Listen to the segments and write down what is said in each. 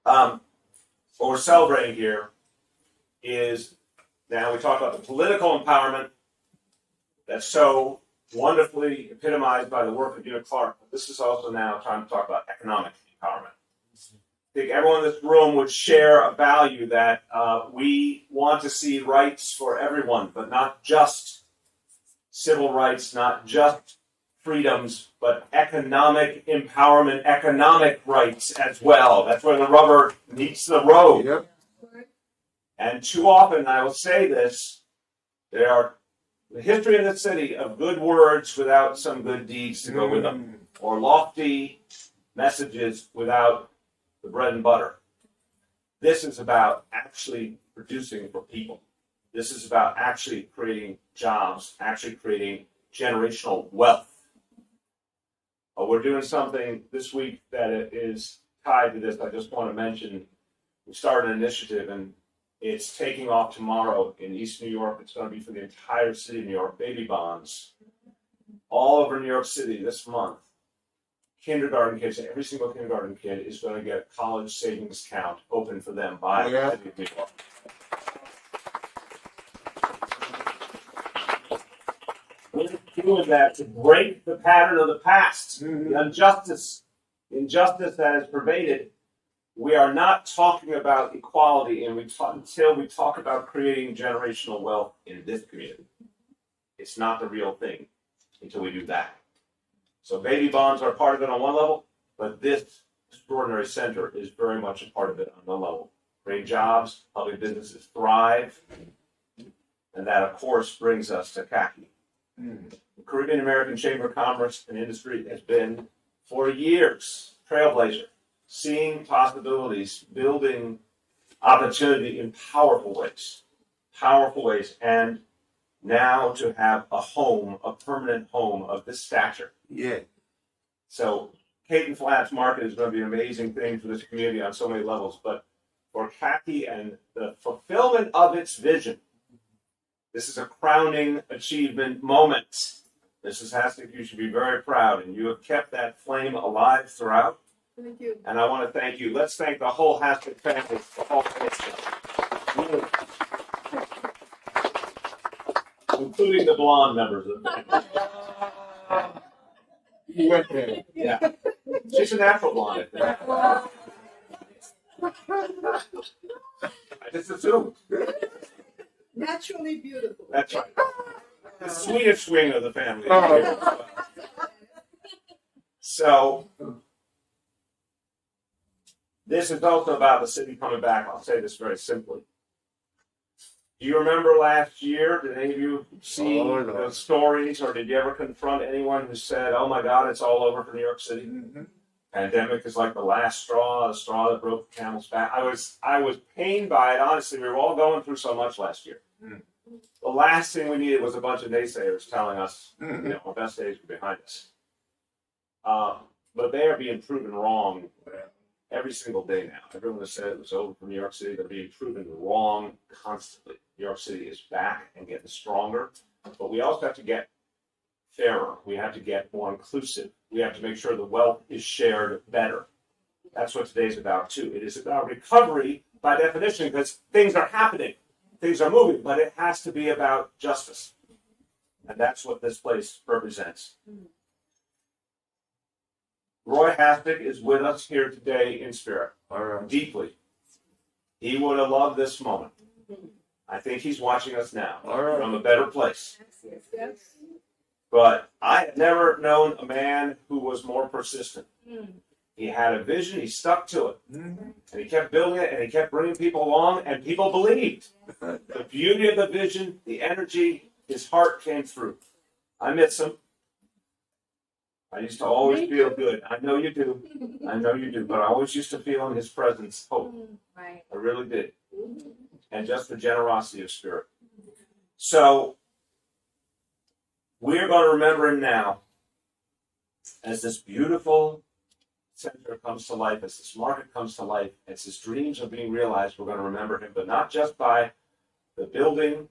What we're celebrating here is now we talk about the political empowerment that's so wonderfully epitomized by the work of Dina Clark, but this is also now time to talk about economic empowerment. I think everyone in this room would share a value that we want to see rights for everyone, but not just civil rights, not just freedoms, but economic empowerment, economic rights as well. That's where the rubber meets the road. Yep. And too often, I will say this, there are the history in the city of good words without some good deeds to go with them, or lofty messages without the bread and butter. This is about actually producing for people. This is about actually creating jobs, actually creating generational wealth. We're doing something this week that is tied to this. I just want to mention, we started an initiative, and it's taking off tomorrow in East New York. It's going to be for the entire city of New York, baby bonds. All over New York City this month, kindergarten kids, every single kindergarten kid is going to get a college savings account open for them by the city of New York. We're doing that to break the pattern of the past, the injustice that has pervaded. We are not talking about equality until we talk about creating generational wealth in this community. It's not the real thing until we do that. So baby bonds are part of it on one level, but this extraordinary center is very much a part of it on another level. Create jobs, public businesses thrive, and that, of course, brings us to Cacci. The Caribbean American Chamber of Commerce and Industry has been, for years, trailblazer, seeing possibilities, building opportunity in powerful ways, and now to have a home, a permanent home of this stature. Yeah. So Caton Flats Market is going to be an amazing thing for this community on so many levels, but for Cacci and the fulfillment of its vision, this is a crowning achievement moment. Mrs. Hastic, you should be very proud, and you have kept that flame alive throughout. Thank you. And I want to thank you. Let's thank the whole Hastic family for all including the blonde members of the family. Yeah. She's a natural blonde, I think. I just assumed. Naturally beautiful. That's right. The Swedish wing of the family. So, this is also about the city coming back. I'll say this very simply. Do you remember last year? Did any of you see the stories, or did you ever confront anyone who said, "Oh my God, it's all over for New York City"? Pandemic is like the last straw, the straw that broke the camel's back. I was pained by it. Honestly, we were all going through so much last year. The last thing we needed was a bunch of naysayers telling us, our best days were behind us. But they are being proven wrong every single day now. Everyone has said it was over for New York City. They're being proven wrong constantly. New York City is back and getting stronger, but we also have to get fairer. We have to get more inclusive. We have to make sure the wealth is shared better. That's what today's about too. It is about recovery by definition, because things are happening, things are moving, but it has to be about justice. And that's what this place represents. Roy Hastic is with us here today in spirit, deeply. He would have loved this moment. I think he's watching us now from a better place. Yes. But I had never known a man who was more persistent. He had a vision, he stuck to it. And he kept building it, and he kept bringing people along, and people believed. The beauty of the vision, the energy, his heart came through. I miss him. I used to always feel good. I know you do. But I always used to feel in his presence hope. Right. I really did. And just the generosity of spirit. So, we're going to remember him now as this beautiful center comes to life, as this market comes to life, as his dreams are being realized. We're going to remember him, but not just by the building,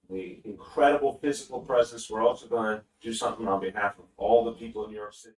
the incredible physical presence. We're also going to do something on behalf of all the people in New York City.